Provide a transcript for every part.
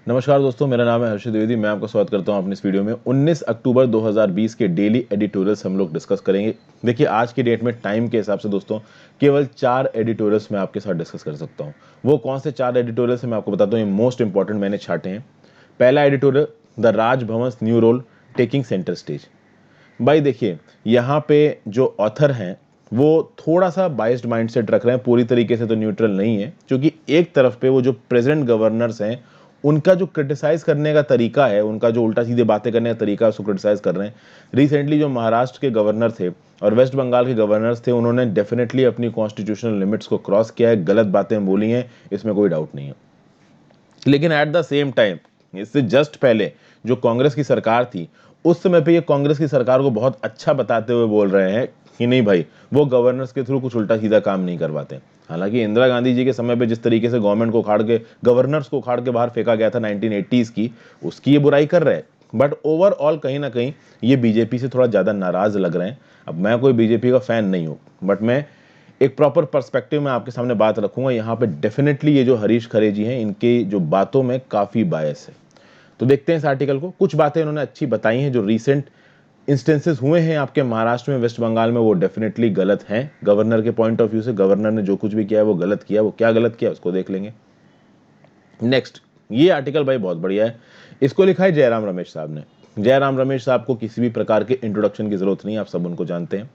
नमस्कार दोस्तों, मेरा नाम है हर्षित द्विवेदी। मैं आपका स्वागत करता हूं अपनी इस वीडियो में। 19 अक्टूबर 2020 के डेली एडिटोरियल्स हम लोग डिस्कस करेंगे। देखिए, आज की डेट में टाइम के हिसाब से दोस्तों केवल 4 एडिटोरियल्स मैं आपके साथ डिस्कस कर सकता हूं। वो कौन से 4 एडिटोरियल्स हैं मैं आपको बताता हूं। ये मोस्ट इंपॉर्टेंट मैंने छाटे हैं। पहला editorial, the Raj Bhavan new role taking centre stage. भाई देखिए, यहाँ पे जो ऑथर हैं वो थोड़ा सा बाइस्ड माइंडसेट रख रहे हैं, पूरी तरीके से तो न्यूट्रल नहीं है, क्योंकि एक तरफ पे वो जो प्रेजेंट गवर्नर्स हैं उनका जो क्रिटिसाइज करने का तरीका है, उनका जो उल्टा सीधे बातें करने का तरीका है, उसको क्रिटिसाइज कर रहे हैं। रिसेंटली जो महाराष्ट्र के गवर्नर थे और वेस्ट बंगाल के गवर्नर्स थे, उन्होंने डेफिनेटली अपनी कॉन्स्टिट्यूशनल लिमिट्स को क्रॉस किया है, गलत बातें बोली हैं, इसमें कोई डाउट नहीं है। लेकिन एट द सेम टाइम, इससे जस्ट पहले जो कांग्रेस की सरकार थी, उस समय पे ये कांग्रेस की सरकार को बहुत अच्छा बताते हुए बोल रहे हैं कि नहीं भाई, वो गवर्नर्स के थ्रू कुछ उल्टा सीधा काम नहीं करवाते। हालांकि इंदिरा गांधी जी के समय पे जिस तरीके से गवर्नमेंट को उखाड़ के, गवर्नर्स को उखाड़ के बाहर फेंका गया था 1980s की, उसकी ये बुराई कर रहे हैं। बट ओवरऑल कहीं ना कहीं ये बीजेपी से थोड़ा ज्यादा नाराज लग रहे हैं। अब मैं कोई बीजेपी का फैन नहीं हूं, बट मैं एक प्रॉपर पर्सपेक्टिव में आपके सामने बात रखूंगा। यहाँ पे डेफिनेटली ये जो हरीश खरे जी हैं, इनके जो बातों में काफी बायस है। तो देखते हैं इस आर्टिकल को। कुछ बातें इन्होंने अच्छी बताई हैं। जो रीसेंट इंस्टेंसेस हुए हैं आपके महाराष्ट्र में, वेस्ट बंगाल में, वो डेफिनेटली गलत हैं गवर्नर के पॉइंट ऑफ व्यू से। गवर्नर ने जो कुछ भी किया है वो गलत किया। वो क्या गलत किया उसको देख लेंगे। नेक्स्ट, ये आर्टिकल भाई बहुत बढ़िया है। इसको लिखा है जयराम रमेश साहब ने। जयराम रमेश साहब को किसी भी प्रकार के इंट्रोडक्शन की जरूरत नहीं है, आप सब उनको जानते हैं।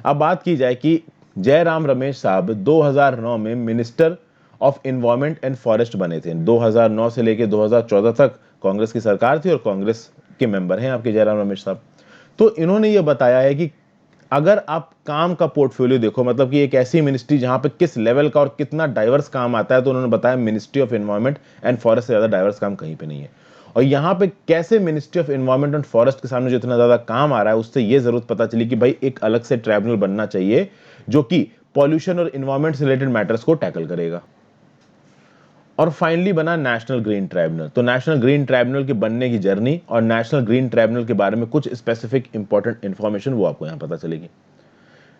अब बात की जाए कि जयराम रमेश साहब 2009 में minister of environment and forest बने थे। 2009 से लेकर 2014 तक कांग्रेस की सरकार थी और कांग्रेस के मेंबर हैं आपके जयराम रमेश साहब। तो इन्होंने ये बताया है कि अगर आप काम का पोर्टफोलियो देखो, मतलब कि एक ऐसी मिनिस्ट्री जहां पे किस लेवल का और कितना डाइवर्स काम आता है, तो उन्होंने बताया ministry of environment and forest से ज्यादा डाइवर्स काम कहीं पे नहीं है। और यहाँ पे कैसे ministry of environment and forest के सामने जो इतना ज्यादा काम आ रहा है, उससे ये जरूरत पता चली कि भाई एक अलग से ट्राइब्यूनल बनना चाहिए जो कि पॉल्यूशन और इन्वायरमेंट से रिलेटेड मैटर्स को टैकल करेगा। और फाइनली बना नेशनल ग्रीन ट्राइब्यूनल। तो नेशनल ग्रीन ट्राइब्यूनल के बनने की जर्नी और नेशनल ग्रीन ट्राइब्यूनल के बारे में कुछ स्पेसिफिक इंपॉर्टेंट इंफॉर्मेशन वो आपको यहां पता चलेगी।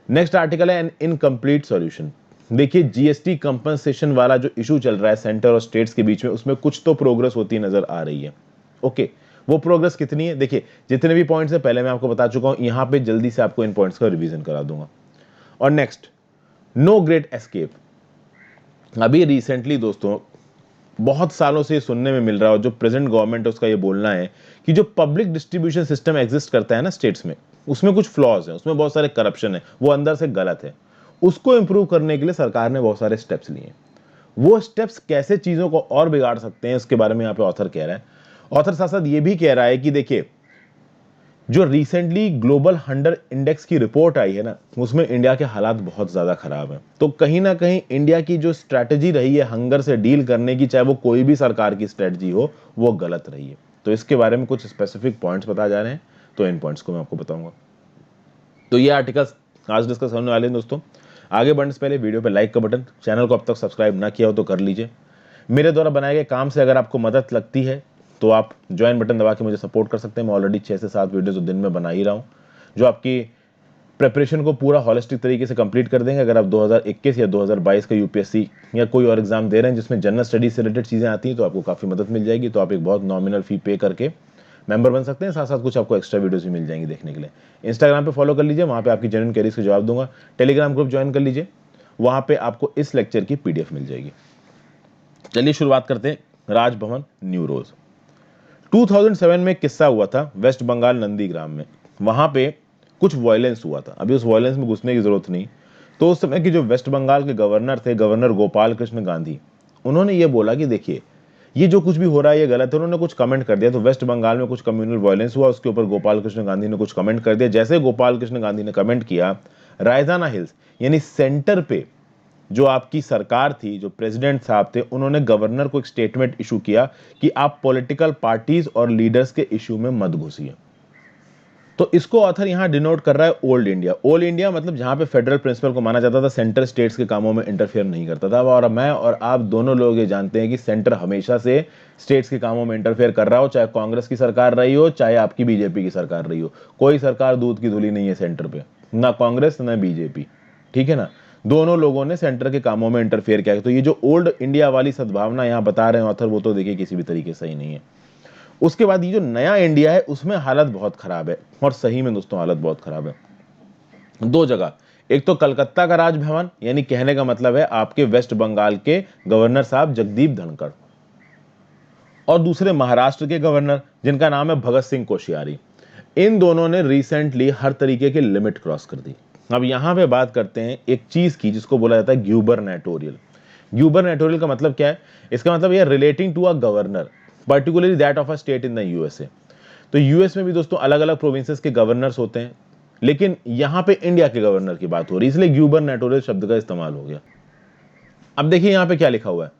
नेक्स्ट आर्टिकल है एन इनकम्प्लीट सॉल्यूशन। देखिए, जीएसटी कंपनसेशन वाला जो इशू चल रहा है सेंटर और स्टेट्स के बीच में, उसमें कुछ तो प्रोग्रेस होती नजर आ रही है। ओके, वो प्रोग्रेस कितनी है? देखिए, जितने भी पॉइंट्स है पहले मैं आपको बता चुका हूं, यहां पे जल्दी से आपको इन पॉइंट्स का रिवीजन करा दूंगा। और नेक्स्ट, नो ग्रेट एस्केप। अभी रिसेंटली दोस्तों बहुत सालों से सुनने में मिल रहा है, जो प्रेजेंट गवर्नमेंट है उसका ये बोलना है कि जो पब्लिक डिस्ट्रीब्यूशन सिस्टम एग्जिस्ट करता है ना स्टेट्स में, उसमें कुछ फ्लॉज है, उसमें बहुत सारे करप्शन है, वो अंदर से गलत है। उसको इंप्रूव करने के लिए सरकार ने बहुत सारे स्टेप्स लिए हैं। वो स्टेप्स कैसे चीजों को और बिगाड़ सकते हैं, इसके बारे में यहाँ पे ऑथर कह रहा है। ऑथर साथ साथ ये भी कह रहा है कि देखिए, जो रिसेंटली ग्लोबल हंगर इंडेक्स की रिपोर्ट आई है ना, उसमें इंडिया के हालात बहुत ज्यादा खराब हैं। तो कहीं ना कहीं इंडिया की जो स्ट्रैटेजी रही है हंगर से डील करने की, चाहे वो कोई भी सरकार की स्ट्रैटेजी हो, वो गलत रही है। तो इसके बारे में कुछ स्पेसिफिक पॉइंट्स बताए जा रहे हैं, तो इन पॉइंट्स को मैं आपको बताऊंगा। तो ये आर्टिकल्स आज डिस्कस होने वाले हैं दोस्तों। आगे बढ़ने से पहले वीडियो पे लाइक का बटन, चैनल को अब तक सब्सक्राइब ना किया हो तो कर लीजिए। मेरे द्वारा बनाए गए काम से अगर आपको मदद लगती है तो आप ज्वाइन बटन दबा के मुझे सपोर्ट कर सकते हैं। मैं ऑलरेडी 6 से 7 वीडियोस दिन में बना ही रहा हूं, जो आपकी प्रिपरेशन को पूरा हॉलिस्टिक तरीके से कंप्लीट कर देंगे। अगर आप 2021 या 2022 का यूपीएससी या कोई और एग्जाम दे रहे हैं जिसमें जनरल स्टडीज से रिलेटेड चीजें आती हैं, तो आपको काफी मदद मिल जाएगी। तो आप एक बहुत नॉमिनल फी पे करके मेंबर बन सकते हैं, साथ साथ कुछ आपको एक्स्ट्रा वीडियोस भी मिल जाएंगी देखने के लिए। इंस्टाग्राम पे फॉलो कर लीजिए, वहां पे आपकी जेन्युइन क्वेरीज के जवाब दूंगा। टेलीग्राम ग्रुप ज्वाइन कर लीजिए, वहां पे आपको इस लेक्चर की पीडीएफ मिल जाएगी। चलिए शुरुआत करते हैं। राजभवन न्यू रोज। 2007 में किस्सा हुआ था वेस्ट बंगाल नंदीग्राम में। वहां पे कुछ वायलेंस हुआ था। अभी उस वायलेंस में घुसने की जरूरत नहीं। तो उस समय की जो वेस्ट बंगाल के गवर्नर थे, गवर्नर गोपाल कृष्ण गांधी, उन्होंने ये बोला कि देखिए, ये जो कुछ भी हो रहा है ये गलत है। उन्होंने कुछ कमेंट कर दिया। तो वेस्ट बंगाल में कुछ कम्युनल वायलेंस हुआ, उसके ऊपर गोपाल कृष्ण गांधी ने कुछ कमेंट कर दिया। जैसे गोपाल कृष्ण गांधी ने कमेंट किया, रायजाना हिल्स यानी सेंटर पे जो आपकी सरकार थी, जो प्रेसिडेंट साहब थे, उन्होंने गवर्नर को एक स्टेटमेंट इशू किया कि आप पॉलिटिकल पार्टीज और लीडर्स के इशू में मत घुसिए। तो इसको ऑथर यहां डिनोट कर रहा है ओल्ड इंडिया। ओल्ड इंडिया मतलब जहां पे फेडरल प्रिंसिपल को माना जाता था, सेंटर स्टेट्स के कामों में इंटरफेयर नहीं करता था। और मैं और आप दोनों लोग ये जानते हैं कि सेंटर हमेशा से स्टेट्स के कामों में इंटरफेयर कर रहा हो, चाहे कांग्रेस की सरकार रही हो, चाहे आपकी बीजेपी की सरकार रही हो। कोई सरकार दूध की धुली नहीं है सेंटर पे, ना कांग्रेस ना बीजेपी, ठीक है ना। दोनों लोगों ने सेंटर के कामों में इंटरफेयर किया। तो ये जो ओल्ड इंडिया वाली सद्भावना यहाँ बता रहे हैं ऑथर, वो तो देखिए किसी भी तरीके से सही नहीं है। उसके बाद ये जो नया इंडिया है उसमें हालत बहुत खराब है, और सही में दोस्तों हालत बहुत खराब है। दो जगह, एक तो कलकत्ता का राजभवन, यानी कहने का मतलब है आपके वेस्ट बंगाल के गवर्नर साहब जगदीप धनखड़, और दूसरे महाराष्ट्र के गवर्नर जिनका नाम है भगत सिंह कोश्यारी। इन दोनों ने रिसेंटली हर तरीके की लिमिट क्रॉस कर दी। अब यहां पे बात करते हैं एक चीज की जिसको बोला जाता है ग्यूबरनेटोरियल। ग्यूबरनेटोरियल का मतलब क्या है? इसका मतलब ये relating to a governor, particularly that of a state in the USA. तो यूएस में भी दोस्तों अलग अलग प्रोविंसेस के गवर्नर्स होते हैं, लेकिन यहां पे इंडिया के गवर्नर की बात हो रही है, इसलिए ग्यूबरनेटोरियल शब्द का इस्तेमाल हो गया। अब देखिए यहां पे क्या लिखा हुआ है,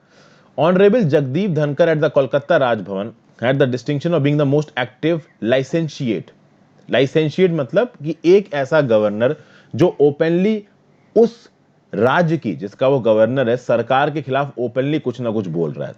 honourable Jagdeep Dhankhar at the Kolkata Raj Bhavan had the distinction of being the most active licentiate. Licentiate मतलब कि एक ऐसा गवर्नर जो ओपनली उस राज्य की, जिसका वो गवर्नर है, सरकार के खिलाफ ओपनली कुछ ना कुछ बोल रहा है।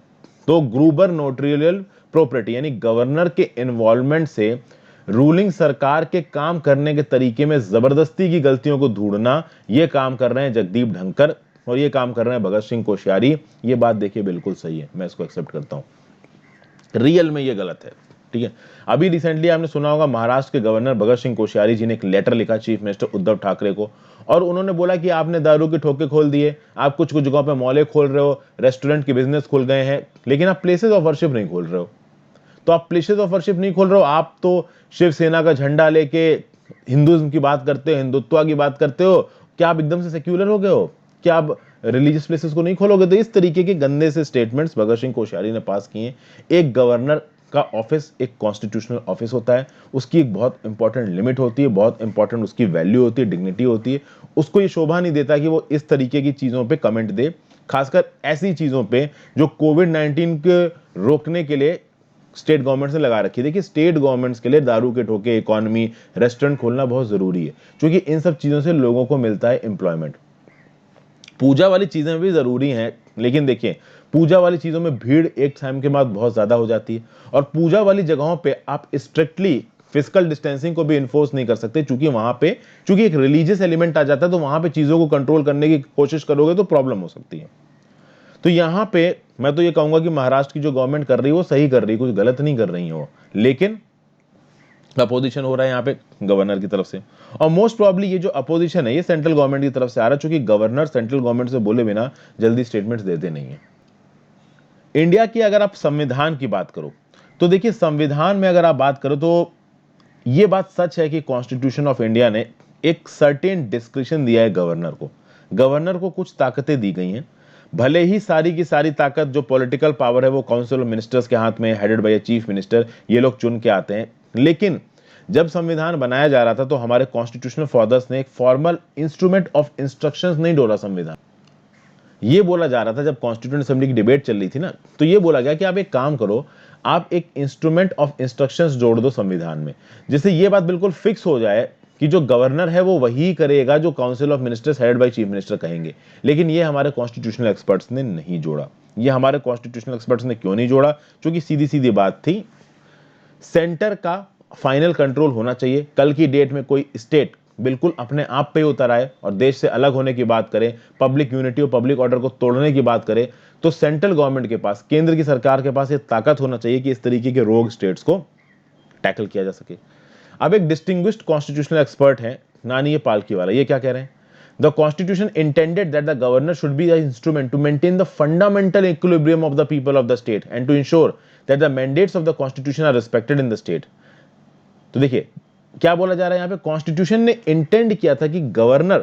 तो ग्रूबर नोटरियल प्रॉपर्टी, यानी गवर्नर के इन्वॉल्वमेंट से रूलिंग सरकार के काम करने के तरीके में जबरदस्ती की गलतियों को ढूंढना, ये काम कर रहे हैं जगदीप धनखड़ और ये काम कर रहे हैं भगत सिंह कोश्यारी। ये बात देखिए बिल्कुल सही है, मैं इसको एक्सेप्ट करता हूं। रियल में ये गलत है, ठीक है। अभी रिसेंटली आपने सुना होगा महाराष्ट्र के गवर्नर भगत सिंह कोश्यारी जी ने एक लेटर लिखा चीफ मिनिस्टर उद्धव ठाकरे को, और उन्होंने बोला कि आपने दारू के ठोके खोल दिए, आप कुछ कुछ जगहों पे मॉले खोल रहे हो, रेस्टोरेंट के बिजनेस खुल गए हैं, लेकिन आप प्लेसेस ऑफ वर्शिप नहीं खोल रहे हो। तो आप प्लेसेस ऑफ वर्शिप नहीं खोल रहे हो, आप तो शिवसेना का झंडा लेके हिंदुइज्म की बात करते हो, हिंदुत्व की बात करते हो, क्या आप एकदम से सेक्युलर हो गए हो? क्या आप रिलीजियस प्लेसेस को नहीं खोलोगे? तो इस तरीके के गंदे से स्टेटमेंट्स भगत सिंह कोश्यारी ने पास किए। एक गवर्नर का ऑफिस एक कॉन्स्टिट्यूशनल ऑफिस होता है, उसकी एक बहुत इंपॉर्टेंट लिमिट होती है, बहुत इंपॉर्टेंट उसकी वैल्यू होती है, डिग्निटी होती है। उसको ये शोभा नहीं देता कि वो इस तरीके की चीजों पे कमेंट दे, खासकर ऐसी चीजों पे जो कोविड-19 के रोकने के लिए स्टेट गवर्नमेंट ने लगा रखी है। देखिए स्टेट गवर्नमेंट्स के लिए दारू के ठोके, इकोनॉमी, रेस्टोरेंट खोलना बहुत जरूरी है, क्योंकि इन सब चीजों से लोगों को मिलता है एम्प्लॉयमेंट। पूजा वाली चीजें भी जरूरी हैं, लेकिन देखिए पूजा वाली चीजों में भीड़ एक टाइम के बाद बहुत ज्यादा हो जाती है, और पूजा वाली जगहों पे आप स्ट्रिक्टली फिजिकल डिस्टेंसिंग को भी इन्फोर्स नहीं कर सकते, क्योंकि वहां पे चूंकि एक रिलीजियस एलिमेंट आ जाता है, तो वहां पे चीजों को कंट्रोल करने की कोशिश करोगे तो प्रॉब्लम हो सकती है। तो यहां पे मैं तो ये कहूंगा कि महाराष्ट्र की जो गवर्नमेंट कर रही है वो सही कर रही है, कुछ गलत नहीं कर रही है वो, लेकिन अपोजिशन हो रहा है यहाँ पे गवर्नर की तरफ से। और मोस्ट प्रॉब्ली ये जो अपोजिशन है ये सेंट्रल गवर्नमेंट की तरफ से आ रहा है, क्योंकि गवर्नर सेंट्रल गवर्नमेंट से बोले बिना जल्दी स्टेटमेंट्स देते नहीं है। इंडिया की अगर आप संविधान की बात करो तो देखिए संविधान में अगर आप बात करो तो ये बात सच है कि कॉन्स्टिट्यूशन ऑफ इंडिया ने एक सर्टेन डिस्क्रिप्शन दिया है गवर्नर को। गवर्नर को कुछ ताकतें दी गई हैं, भले ही सारी की सारी ताकत जो पॉलिटिकल पावर है वो काउंसिल ऑफ मिनिस्टर्स के हाथ में, हेडेड बाय चीफ मिनिस्टर, ये लोग चुन के आते हैं। लेकिन जब संविधान बनाया जा रहा था तो हमारे कॉन्स्टिट्यूशनल फादर्स ने एक फॉर्मल इंस्ट्रूमेंट ऑफ इंस्ट्रक्शंस नहीं डोला संविधान। ये बोला जा रहा था जब कॉन्स्टिट्यूएंट असेंबली की डिबेट चल रही थी ना, तो ये बोला गया कि आप एक काम करो, आप एक इंस्ट्रूमेंट ऑफ इंस्ट्रक्शंस जोड़ दो संविधान में, जिससे ये बात बिल्कुल फिक्स हो जाए कि जो गवर्नर है वो वही करेगा जो council of ministers headed by chief minister कहेंगे। लेकिन ये हमारे कॉन्स्टिट्यूशनल एक्सपर्ट्स ने नहीं जोड़ा। ये हमारे कॉन्स्टिट्यूशनल एक्सपर्ट्स ने क्यों नहीं जोड़ा? क्योंकि सीधी सीधी बात थी, सेंटर का फाइनल कंट्रोल होना चाहिए। कल की डेट में कोई स्टेट बिल्कुल अपने आप पे उतर आए और देश से अलग होने की बात करे, पब्लिक यूनिटी और पब्लिक ऑर्डर को तोड़ने की बात करे, तो सेंट्रल गवर्नमेंट के पास, केंद्र की सरकार के पास ये ताकत होना चाहिए कि इस तरीके के रोग स्टेट्स को टैकल किया जा सके। अब एक डिस्टिंग्विश्ड कॉन्स्टिट्यूशनल एक्सपर्ट है नानी पालकीवाला, ये क्या कह रहे हैं? The constitution intended that the governor should be the instrument to maintain the fundamental equilibrium of the people of the state and to ensure that the mandates of the constitution are respected in the state. तो देखिए क्या बोला जा रहा है यहां पे, constitution ने इंटेंड किया था कि governor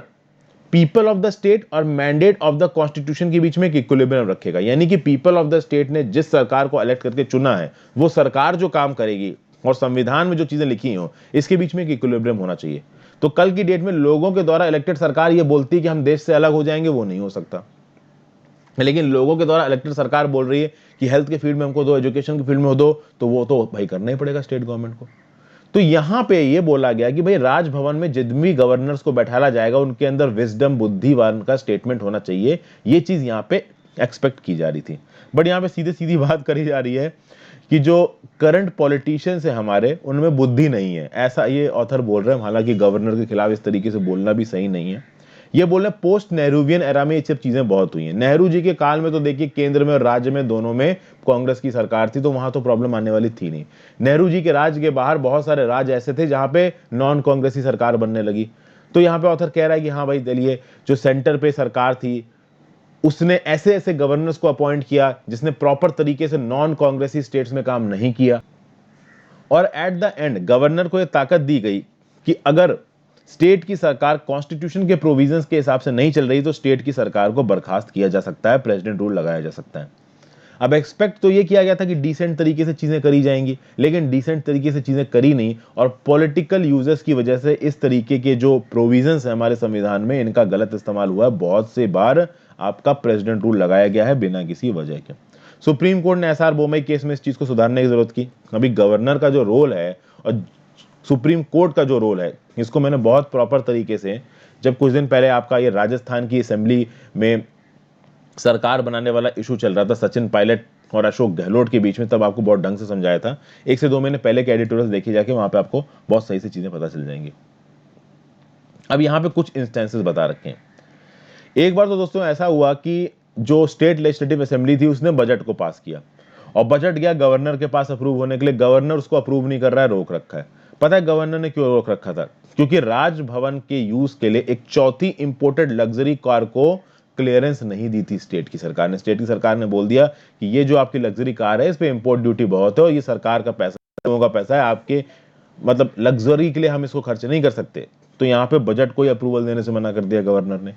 people of the state और मैंडेट ऑफ द कॉन्स्टिट्यूशन के बीच में एक इक्विलिब्रियम रखेगा। यानी कि पीपल ऑफ द स्टेट ने जिस सरकार को इलेक्ट करके चुना है वो सरकार जो काम करेगी और संविधान में जो चीजें लिखी हो, इसके बीच में एक इक्विलिब्रियम होना चाहिए। तो कल की डेट में लोगों के द्वारा इलेक्टेड सरकार ये बोलती है कि हम देश से अलग हो जाएंगे, वो नहीं हो सकता। लेकिन लोगों के द्वारा इलेक्टेड सरकार बोल रही है कि हेल्थ के फील्ड में हमको दो, एजुकेशन के फील्ड में दो, तो वो तो भाई करना ही पड़ेगा स्टेट गवर्नमेंट को। तो यहां पे ये बोला गया कि भाई राजभवन में जितने भी गवर्नर्स को बैठाला जाएगा उनके अंदर विजडम, बुद्धिवान का स्टेटमेंट होना चाहिए। ये चीज यहां पे एक्सपेक्ट की जा रही थी। बट यहां पे सीधे सीधी बात करी जा रही है कि जो करंट पॉलिटिशियंस है हमारे, उनमें बुद्धि नहीं है, ऐसा ये ऑथर बोल रहे हैं। हालांकि गवर्नर के खिलाफ इस तरीके से बोलना भी सही नहीं है। ये बोल रहे हैं पोस्ट नेहरूवियन एरा में ये सब चीजें बहुत हुई हैं। नेहरू जी के काल में तो देखिए केंद्र में और राज्य में दोनों में कांग्रेस की सरकार थी, तो वहां तो प्रॉब्लम आने वाली थी नहीं। नेहरू जी के राज्य के बाहर बहुत सारे राज्य ऐसे थे जहां पे नॉन कांग्रेसी सरकार बनने लगी। तो यहाँ पे ऑथर कह रहा है कि हाँ भाई चलिए, जो सेंटर पे सरकार थी उसने ऐसे ऐसे गवर्नर्स को अपॉइंट किया जिसने प्रॉपर तरीके से नॉन कांग्रेसी स्टेट्स में काम नहीं किया, और एट द एंड गवर्नर को यह ताकत दी गई कि अगर स्टेट की सरकार कॉन्स्टिट्यूशन के प्रोविजंस के हिसाब से नहीं चल रही तो स्टेट की सरकार को बर्खास्त किया जा सकता है, प्रेसिडेंट रूल लगाया जा सकता है। अब एक्सपेक्ट तो ये किया गया था कि डिसेंट तरीके से चीजें करी जाएंगी, लेकिन डिसेंट तरीके से चीजें करी नहीं, और पॉलिटिकल यूजर्स की वजह से इस तरीके के जो प्रोविजंस है हमारे संविधान में, इनका गलत इस्तेमाल हुआ है। बहुत से बार आपका प्रेसिडेंट रूल लगाया गया है बिना किसी वजह के। सुप्रीम कोर्ट ने एसआर बोमई केस में इस चीज को सुधारने की जरूरत की। अभी गवर्नर का जो रोल है और सुप्रीम कोर्ट का जो रोल है, इसको मैंने बहुत प्रॉपर तरीके से, जब कुछ दिन पहले आपका ये राजस्थान की असेंबली में सरकार बनाने वाला इशू चल रहा था सचिन पायलट और अशोक गहलोत के बीच में, तब आपको बहुत ढंग से समझाया था। 1 से 2 महीने पहले के एडिटोरियल देखिए जाके, वहां पे आपको बहुत सही से चीजें पता चल जाएंगी। अब यहाँ पे कुछ इंस्टेंसेस बता रखे हैं। एक बार तो दोस्तों ऐसा हुआ कि जो स्टेट लेजिस्लेटिव असेंबली थी उसने बजट को पास किया, और बजट गया गवर्नर के पास अप्रूव होने के लिए। गवर्नर उसको अप्रूव नहीं कर रहा है, रोक रखा है। पता है गवर्नर ने क्यों रोक रखा था? क्योंकि राजभवन के यूज के लिए एक चौथी इंपोर्टेड लग्जरी कार को क्लियरेंस नहीं दी थी स्टेट की सरकार ने। स्टेट की सरकार ने बोल दिया कि ये जो आपकी लग्जरी कार है इस पे इंपोर्ट ड्यूटी बहुत है और ये सरकार का पैसा, लोगों का पैसा है, आपके मतलब लग्जरी के लिए हम इसको खर्च नहीं कर सकते। तो यहाँ पे बजट को अप्रूवल देने से मना कर दिया गवर्नर ने।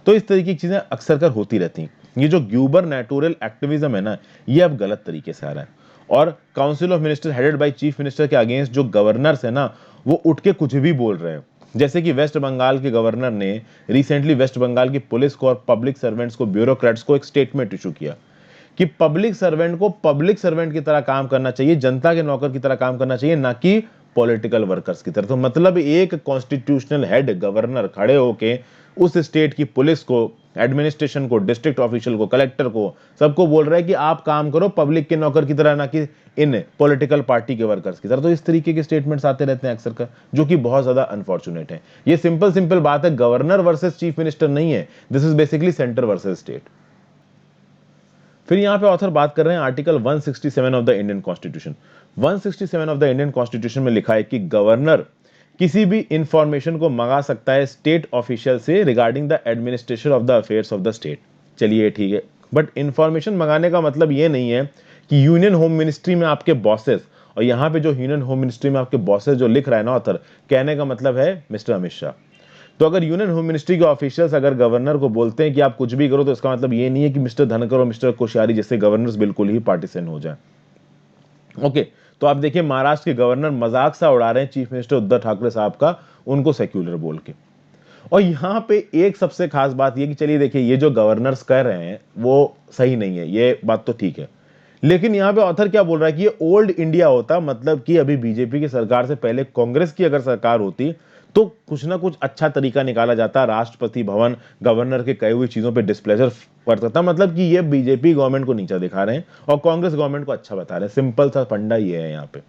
तो इस तरीके की चीजें अक्सर कर होती रहती हैं। ये जो ग्यूबरनेटोरियल एक्टिविज्म है ना, ये अब गलत तरीके से आ रहा है, और council of minister headed by chief minister के अगेंस्ट जो गवर्नर्स है ना, वो उठ के कुछ भी बोल रहे हैं। जैसे कि वेस्ट बंगाल के गवर्नर ने रिसेंटली वेस्ट बंगाल की पुलिस को और पब्लिक सर्वेंट्स को, ब्यूरोक्रेट्स को एक स्टेटमेंट इशू किया कि पब्लिक सर्वेंट को पब्लिक सर्वेंट की तरह काम करना चाहिए, जनता के नौकर की तरह काम करना चाहिए, ना कि पॉलिटिकल वर्कर्स की तरह। तो मतलब एक कॉन्स्टिट्यूशनल हेड गवर्नर खड़े होके उस स्टेट की पुलिस को, एडमिनिस्ट्रेशन को, डिस्ट्रिक्ट ऑफिशियल को, कलेक्टर को, सबको बोल रहा है कि आप काम करो पब्लिक के नौकर की तरह, ना कि इन पॉलिटिकल पार्टी के वर्कर्स की तरह। तो इस तरीके के स्टेटमेंट्स आते रहते हैं अक्सर का, जो कि बहुत ज्यादा अनफॉर्चुनेट है। ये सिंपल बात है, गवर्नर वर्सेस चीफ मिनिस्टर नहीं है, this is basically centre versus state. फिर यहां पे ऑथर बात कर रहे हैं article 167 of the Indian constitution. 167 of the Indian constitution में लिखा है कि गवर्नर किसी भी इंफॉर्मेशन को मंगा सकता है स्टेट ऑफिशियल से regarding the administration of the affairs of the state. चलिए ठीक है, बट इंफॉर्मेशन मंगाने का मतलब ये नहीं है कि यूनियन होम मिनिस्ट्री में आपके बॉसेस, और यहां पे जो यूनियन होम मिनिस्ट्री में आपके बॉसेस जो लिख रहा है ना ऑथर, कहने का मतलब है मिस्टर अमित शाह। तो अगर यूनियन होम मिनिस्ट्री के ऑफिशियल्स अगर गवर्नर को बोलते हैं कि आप कुछ भी करो, तो इसका मतलब ये नहीं है कि मिस्टर धनखड़ और मिस्टर कोश्यारी जैसे गवर्नर्स बिल्कुल ही पार्टीसन हो जाए। ओके, तो आप देखिए महाराष्ट्र के गवर्नर मजाक सा उड़ा रहे हैं चीफ मिनिस्टर उद्धव ठाकरे साहब का, उनको सेक्युलर बोल के। और यहां पे एक सबसे खास बात ये कि चलिए देखिए, ये जो गवर्नर्स कह रहे हैं वो सही नहीं है, ये बात तो ठीक है, लेकिन यहां पे ऑथर क्या बोल रहा है कि ये ओल्ड इंडिया होता, मतलब कि अभी बीजेपी की सरकार से पहले कांग्रेस की अगर सरकार होती तो कुछ ना कुछ अच्छा तरीका निकाला जाता, राष्ट्रपति भवन गवर्नर के कई हुई चीजों पे डिस्प्लेजर करता था। मतलब कि ये बीजेपी गवर्नमेंट को नीचा दिखा रहे हैं और कांग्रेस गवर्नमेंट को अच्छा बता रहे हैं। सिंपल सा फंडा ये है यहाँ पे,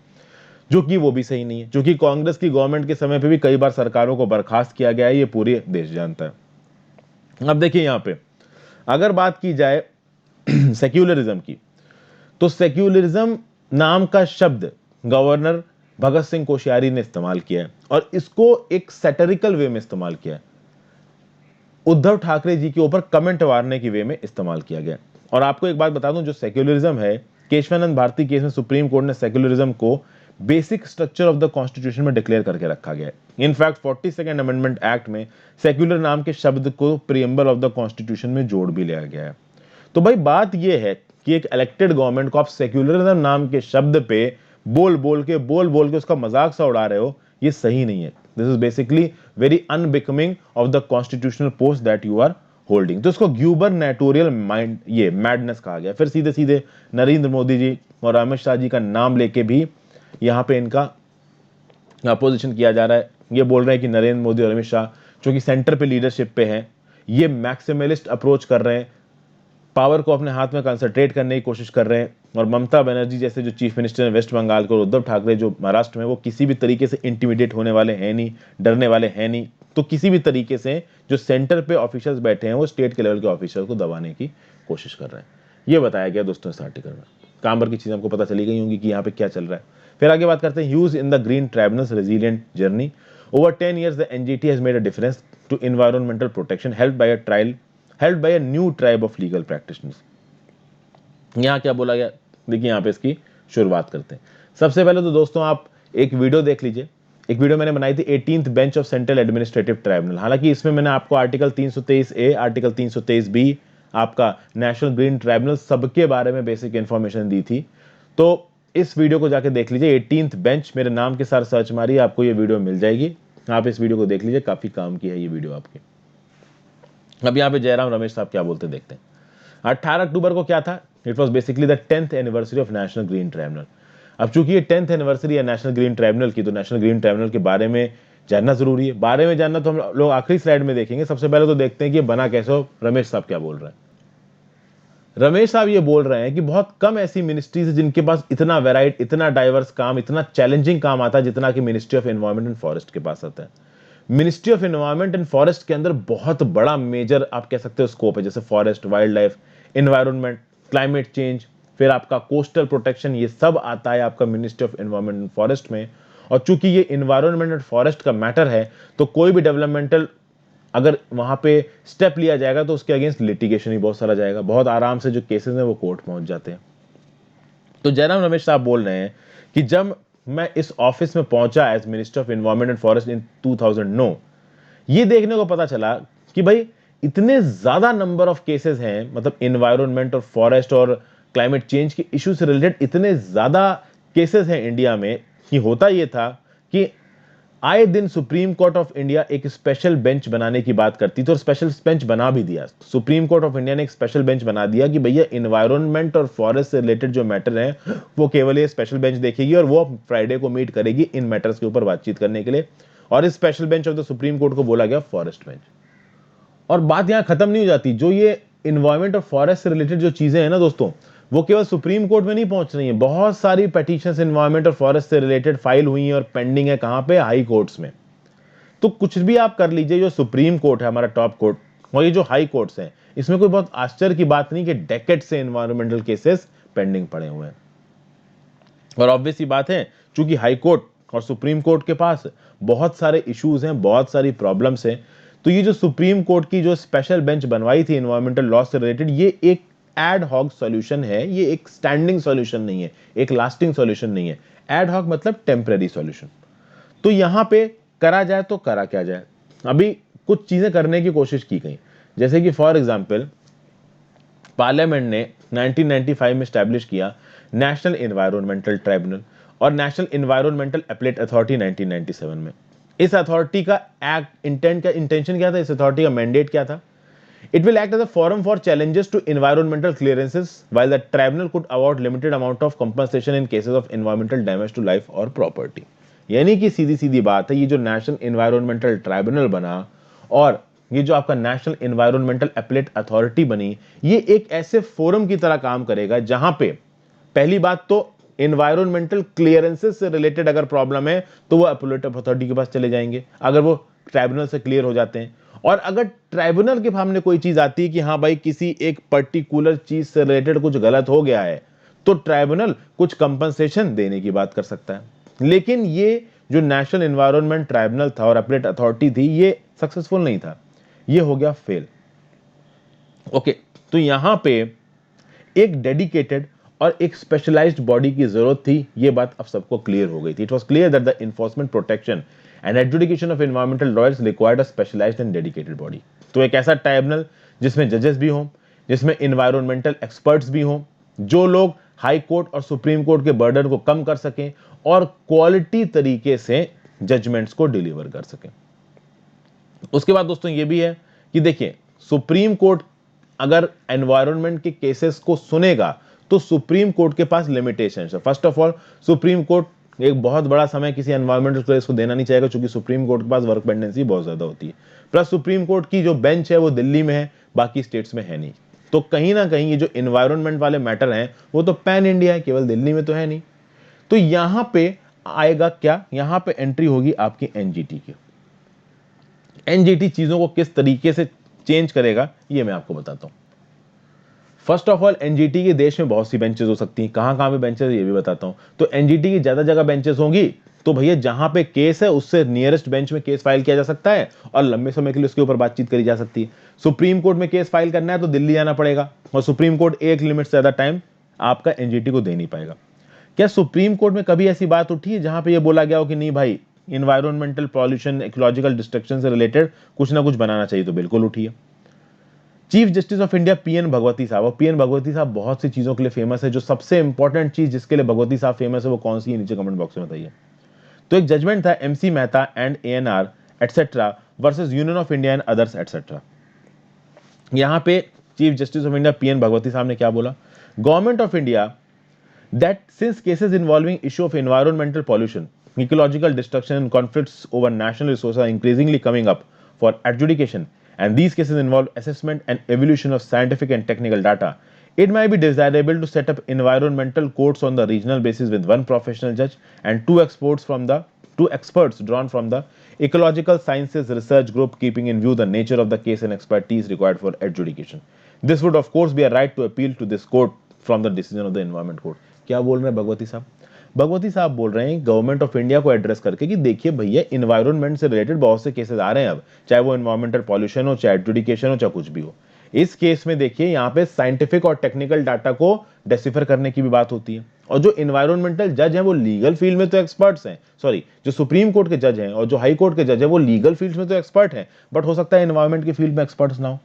जो कि वो भी सही नहीं है, क्योंकि कांग्रेस की गवर्नमेंट के समय पे भी कई बार सरकारों को बर्खास्त किया गया है, ये पूरे देश जानता है। अब देखिए यहाँ पे अगर बात की जाए सेक्युलरिज्म की, तो सेक्युलरिज्म नाम का शब्द गवर्नर भगत सिंह कोश्यारी ने इस्तेमाल किया है, और इसको एक सैटरिकल वे में इस्तेमाल किया है, उद्धव ठाकरे जी के ऊपर कमेंट मारने की वे में इस्तेमाल किया गया। और आपको एक बात बता दूं, जो सेक्युलरिज्म है, केशवानंद भारती केस में सुप्रीम कोर्ट ने सेक्युलरिज्म को basic structure of the constitution में डिक्लेयर करके रखा गया है। इनफैक्ट 42nd अमेंडमेंट एक्ट में सेक्युलर नाम के शब्द को प्रीएम्बल ऑफ द कॉन्स्टिट्यूशन में जोड़ भी लिया गया है। तो भाई बात यह है कि एक इलेक्टेड गवर्नमेंट को आप सेक्युलरिज्म नाम के शब्द पे बोल बोल के उसका मजाक सा उड़ा रहे हो, ये सही नहीं है। This is basically very unbecoming of the constitutional post that you are holding. तो इसको ग्यूबरनेटोरियल माइंड, ये मैडनेस कहा गया। फिर सीधे सीधे नरेंद्र मोदी जी और अमित शाह जी का नाम लेके भी यहाँ पे इनका अपोजिशन किया जा रहा है। ये बोल रहे हैं कि नरेंद्र मोदी और अमित शाह जो कि सेंटर पे लीडरशिप पे हैं, ये मैक्सिमलिस्ट अप्रोच कर रहे हैं, पावर को अपने हाथ में कंसंट्रेट करने की कोशिश कर रहे हैं। और ममता बनर्जी जैसे जो चीफ मिनिस्टर है वेस्ट बंगाल के, और उद्धव ठाकरे जो महाराष्ट्र में, वो किसी भी तरीके से इंटिमिडेट होने वाले हैं नहीं, डरने वाले हैं नहीं। तो किसी भी तरीके से जो सेंटर पे ऑफिशियल्स बैठे हैं वो स्टेट के लेवल के ऑफिशियल को दबाने की कोशिश कर रहे हैं। ये बताया गया दोस्तों इस आर्टिकल में। काम भर की चीज़ें आपको पता चली गई होंगी कि यहाँ पे क्या चल रहा है। फिर आगे बात करते हैं, hues in the green tribunals resilient journey over 10 years the NGT has made a difference to environmental protection helped by a new tribe of legal practitioners. यहाँ क्या बोला गया, देखिए यहाँ पे इसकी शुरुआत करते हैं। सबसे पहले तो दोस्तों आप एक वीडियो देख लीजिए। एक वीडियो मैंने बनाई थी 18th bench of central administrative tribunal. हालांकि इसमें मैंने आपको आर्टिकल 323A, आर्टिकल 323B, आपका नेशनल ग्रीन ट्राइब्यूनल सबके बारे में बेसिक इंफॉर्मेशन दी थी। तो इस वीडियो को जाके देख लीजिए। 18th बेंच मेरे नाम के साथ सर्च मारिए, आपको ये वीडियो मिल जाएगी। आप इस वीडियो को देख लीजिए, काफी काम की है ये वीडियो आपकी। अब यहाँ पे जयराम रमेश साहब क्या बोलते देखते हैं। 18 अक्टूबर को क्या था, it was basically the 10th anniversary of national green tribunal. अब चूंकि ये 10th एनिवर्सरी है नेशनल ग्रीन ट्राइब्यूनल की, तो नेशनल ग्रीन ट्राइब्यूनल के बारे में जानना जरूरी है। बारे में जानना तो हम लोग आखिरी स्लाइड में देखेंगे। सबसे पहले तो देखते हैं कि बना कैसे हो। रमेश साहब क्या बोल रहे हैं। रमेश साहब ये बोल रहे हैं कि बहुत कम ऐसी मिनिस्ट्रीज है जिनके पास इतना वेराइट, इतना डाइवर्स काम, इतना चैलेंजिंग काम आता है जितना कि ministry of environment and forest के पास आता है। Ministry of environment and forest के अंदर बहुत बड़ा मेजर आप कह सकते हो स्कोप है, जैसे forest, wild life, environment, climate change, फिर आपका कोस्टल प्रोटेक्शन, ये सब आता है आपका ministry of environment and forest में। और चूंकि ये एनवायरमेंट एंड फॉरेस्ट का मैटर है, तो कोई भी डेवलपमेंटल अगर वहां पे स्टेप लिया जाएगा तो उसके अगेंस्ट लिटिगेशन ही बहुत सारा जाएगा। बहुत आराम से जो केसेस हैं वो कोर्ट पहुंच जाते हैं। तो जयराम रमेश साहब बोल रहे हैं कि जब मैं इस ऑफिस में पहुंचा as minister of environment and forest in 2009, ये देखने को पता चला कि भाई इतने ज्यादा नंबर ऑफ केसेस हैं, मतलब एनवायरमेंट और फॉरेस्ट और क्लाइमेट चेंज के इशू से रिलेटेड इतने ज्यादा केसेस हैं इंडिया में, कि होता ये था कि आए दिन सुप्रीम कोर्ट ऑफ इंडिया एक स्पेशल बेंच बनाने की बात करती थी, और स्पेशल बेंच बना भी दिया। सुप्रीम कोर्ट ऑफ इंडिया ने एक स्पेशल बेंच बना दिया कि भैया एनवायरमेंट और फॉरेस्ट से रिलेटेड जो मैटर है वो केवल ये स्पेशल बेंच देखेगी, और वो फ्राइडे को मीट करेगी इन मैटर्स के ऊपर बातचीत करने के लिए। और इस special bench of the supreme court को बोला गया फॉरेस्ट बेंच। और बात यहां खत्म नहीं हो जाती। जो ये एनवायरमेंट और फॉरेस्ट से रिलेटेड जो चीजें हैं ना दोस्तों, वो केवल सुप्रीम कोर्ट में नहीं पहुंच रही हैं। बहुत सारी पेटिशंस एनवायरमेंट और फॉरेस्ट से रिलेटेड फाइल हुई हैं और पेंडिंग है कहां पे, हाई कोर्ट्स में। तो कुछ भी आप कर लीजिए, जो सुप्रीम कोर्ट है हमारा टॉप कोर्ट, और ये जो हाई कोर्ट्स हैं, इसमें कोई बहुत आश्चर्य की बात नहीं कि डेकेड से एनवायरमेंटल केसेस पेंडिंग पड़े हुए हैं। और ऑब्वियस ही बात है, चूंकि हाई कोर्ट और सुप्रीम कोर्ट के पास बहुत सारे इश्यूज हैं, बहुत सारी प्रॉब्लम्स हैं, तो ये जो सुप्रीम कोर्ट की जो स्पेशल बेंच बनवाई थी एनवायरमेंटल लॉ से रिलेटेड, ये एक एड हॉक सॉल्यूशन है। ये एक स्टैंडिंग सॉल्यूशन नहीं है, एक लास्टिंग सॉल्यूशन नहीं है। एड हॉक मतलब टेम्परेरी सॉल्यूशन। तो यहां पे करा जाए तो करा क्या जाए। अभी कुछ चीजें करने की कोशिश की गई, जैसे कि फॉर एग्जांपल पार्लियामेंट ने 1995 में स्टैब्लिश किया नेशनल एनवायरमेंटल ट्राइब्यूनल और नेशनल एनवायरमेंटल अपीलेट अथॉरिटी 1997 में। इस अथॉरिटी का इंटेंशन क्या था, इस अथॉरिटी का मैंडेट क्या था? It will act as a forum for challenges to environmental clearances, while the tribunal could award limited amount of compensation in cases of environmental damage to life or property। यानी कि सीधी सीधी बात है, ये जो national environmental tribunal बना और ये जो आपका नेशनल एनवायरमेंटल अपीलेट अथॉरिटी बनी, ये एक ऐसे फोरम की तरह काम करेगा जहां पे पहली बात तो एनवायरमेंटल क्लियरेंसेस से रिलेटेड अगर प्रॉब्लम है तो वो अपीलेट अथॉरिटी के पास चले जाएंगे, अगर वो ट्राइब्यूनल से क्लियर हो जाते हैं। और अगर ट्राइब्यूनल के सामने कोई चीज आती है कि हाँ भाई किसी एक पर्टिकुलर चीज से रिलेटेड कुछ गलत हो गया है, तो ट्राइब्यूनल कुछ कंपनसेशन देने की बात कर सकता है। लेकिन ये जो नेशनल एनवायरमेंट ट्राइब्यूनल था और अपीलेट अथॉरिटी थी, ये सक्सेसफुल नहीं था, ये हो गया फेल। ओके, तो यहां पे एक डेडिकेटेड और एक स्पेशलाइज्ड बॉडी की जरूरत थी, ये बात अब सबको क्लियर हो गई थी। It was clear that the enforcement, protection and adjudication of environmental laws required a specialised and dedicated body. तो एक ऐसा ट्राइब्यूनल जिसमें जजेस भी हों, जिसमें एनवायरमेंटल एक्सपर्ट्स भी हों, जो लोग हाई कोर्ट और सुप्रीम कोर्ट के बर्डन को कम कर सकें और क्वालिटी तरीके से जजमेंट्स को डिलीवर कर सकें। उसके बाद दोस्तों ये भी है कि देखिए, सुप्रीम कोर्ट अगर एनवायरनमेंट के केसेस को सुनेगा तो सुप्रीम कोर्ट के पास लिमिटेशंस है। First of all, supreme court एक बहुत बड़ा समय किसी एनवायरमेंटल केस को देना नहीं चाहेगा, क्योंकि सुप्रीम कोर्ट के पास वर्क पेंडेंसी बहुत ज्यादा होती है। प्लस सुप्रीम कोर्ट की जो बेंच है वो दिल्ली में है, बाकी स्टेट्स में है नहीं। तो कहीं ना कहीं ये जो एनवायरनमेंट वाले मैटर हैं वो तो पैन इंडिया है, केवल दिल्ली में तो है नहीं। तो यहां पे आएगा क्या, यहां पे एंट्री होगी आपकी एनजीटी की। एनजीटी चीजों को किस तरीके से चेंज करेगा ये मैं आपको बताता हूं। फर्स्ट ऑफ ऑल, एनजीटी के देश में बहुत सी बेंचेस हो सकती हैं, कहां कहां पे बेंचेस ये भी बताता हूं। तो एनजीटी की ज्यादा जगह बेंचेस होंगी, तो भैया जहां पे केस है उससे नियरेस्ट बेंच में केस फाइल किया जा सकता है और लंबे समय के लिए उसके ऊपर बातचीत करी जा सकती है। सुप्रीम कोर्ट में केस फाइल करना है तो दिल्ली जाना पड़ेगा और सुप्रीम कोर्ट एक लिमिट से ज्यादा टाइम आपका एनजीटी को दे नहीं पाएगा। क्या सुप्रीम कोर्ट में कभी ऐसी बात उठी है जहां पे ये बोला गया हो कि नहीं भाई, इन्वायरमेंटल पॉल्यूशन, इकोलॉजिकल डिस्ट्रक्शन से रिलेटेड कुछ ना कुछ बनाना चाहिए? तो बिल्कुल उठी है। Chief justice of India PN Bhagwati साहब, और पीएन भगवती साहब बहुत सी चीजों के लिए फेमस है। जो सबसे इंपॉर्टेंट चीज जिसके लिए भगवती साहब फेमस है वो कौन सी है, नीचे कमेंट बॉक्स में बताइए। तो एक जजमेंट था MC Mehta and ANR etcetera versus union of India and others etcetera. यहां पे chief justice of India PN Bhagwati साहब ने क्या बोला? Government of India that since cases involving issue of environmental pollution, ecological destruction and conflicts over national resources are increasingly coming up for adjudication, and these cases involve assessment and evaluation of scientific and technical data, it might be desirable to set up environmental courts on the regional basis with one professional judge and two experts drawn from the ecological sciences research group, keeping in view the nature of the case and expertise required for adjudication. This would of course be a right to appeal to this court from the decision of the environment court. क्या बोल रहे हैं भगवती साहब? भगवती साहब बोल रहे हैं government of India को एड्रेस करके कि देखिए भैया, इन्वायरमेंट से रिलेटेड बहुत से केसेस आ रहे हैं अब, चाहे वो इन्वायरमेंटल पॉल्यूशन हो, चाहे एडजुडिकेशन हो, चाहे कुछ भी हो। इस केस में देखिए यहाँ पे साइंटिफिक और टेक्निकल डाटा को डेसिफर करने की भी बात होती है, और जो इन्वायरमेंटल जज हैं वो लीगल फील्ड में तो एक्सपर्ट्स हैं, सॉरी जो सुप्रीम कोर्ट के जज हैं और जो हाई कोर्ट के जज हैं वो लीगल फील्ड में तो एक्सपर्ट हैं, बट हो सकता है इन्वायरमेंट की फील्ड में एक्सपर्ट्स ना हो।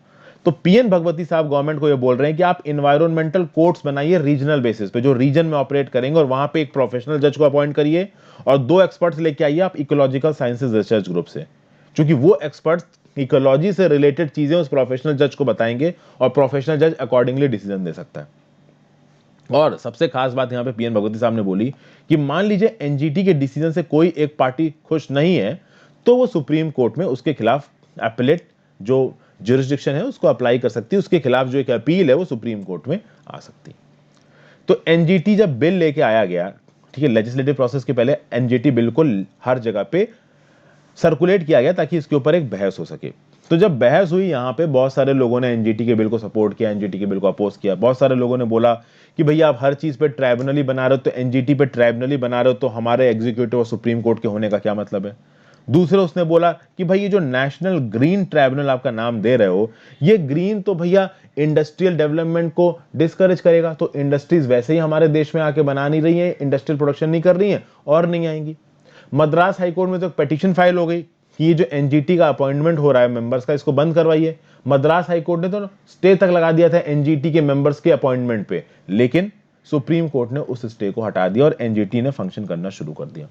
तो पीएन भगवती साहब गवर्नमेंट को ये बोल रहे हैं कि आप इन्वायरमेंटल कोर्ट्स बनाइए रीजनल बेसिस पे, जो रीजन में ऑपरेट करेंगे, और वहां पे एक प्रोफेशनल जज को अपॉइंट करिए और दो एक्सपर्ट्स लेके आइए आप इकोलॉजिकल साइंसेज रिसर्च ग्रुप से, क्योंकि वो एक्सपर्ट्स इकोलॉजी से रिलेटेड चीजें उस प्रोफेशनल जज को बताएंगे और प्रोफेशनल जज अकॉर्डिंगली डिसीजन दे सकता है। और सबसे खास बात यहां पे पीएन भगवती साहब ने बोली कि मान लीजिए एनजीटी के डिसीजन से कोई एक पार्टी खुश नहीं है, तो वो सुप्रीम कोर्ट में उसके खिलाफ एपेलेट जो ज्यूरिसडिक्शन है उसको अप्लाई कर सकती है, उसके खिलाफ जो एक अपील है वो सुप्रीम कोर्ट में आ सकती है। तो एनजीटी जब बिल लेके आया गया, ठीक है, लेजिस्लेटिव प्रोसेस के पहले एनजीटी बिल को हर जगह पे सर्कुलेट किया गया ताकि इसके ऊपर एक बहस हो सके। तो जब बहस हुई, यहाँ पे बहुत सारे लोगों ने एनजीटी के बिल को सपोर्ट किया, एनजीटी के बिल को अपोज किया। बहुत सारे लोगों ने बोला कि भैया आप हर चीज पे ट्राइब्यूनल बना रहे हो, तो एनजीटी पे ट्राइब्यूनल बना रहे हो, तो हमारे एग्जीक्यूटिव और सुप्रीम कोर्ट के होने का क्या मतलब है? दूसरे उसने बोला कि भाई ये जो नेशनल ग्रीन ट्राइब्यूनल आपका नाम दे रहे हो, ये ग्रीन तो भैया इंडस्ट्रियल डेवलपमेंट को डिस्करेज करेगा, तो इंडस्ट्रीज वैसे ही हमारे देश में आके बना नहीं रही है, इंडस्ट्रियल प्रोडक्शन नहीं कर रही है और नहीं आएंगी। मद्रास हाईकोर्ट में तो पिटीशन फाइल हो गई कि ये जो एनजीटी का अपॉइंटमेंट हो रहा है मेंबर्स का, इसको बंद करवाइए। मद्रास हाईकोर्ट ने तो स्टे तक लगा दिया था एनजीटी के मेंबर्स के अपॉइंटमेंट पे, लेकिन सुप्रीम कोर्ट ने उस स्टे को हटा दिया और एनजीटी ने फंक्शन करना शुरू कर दिया।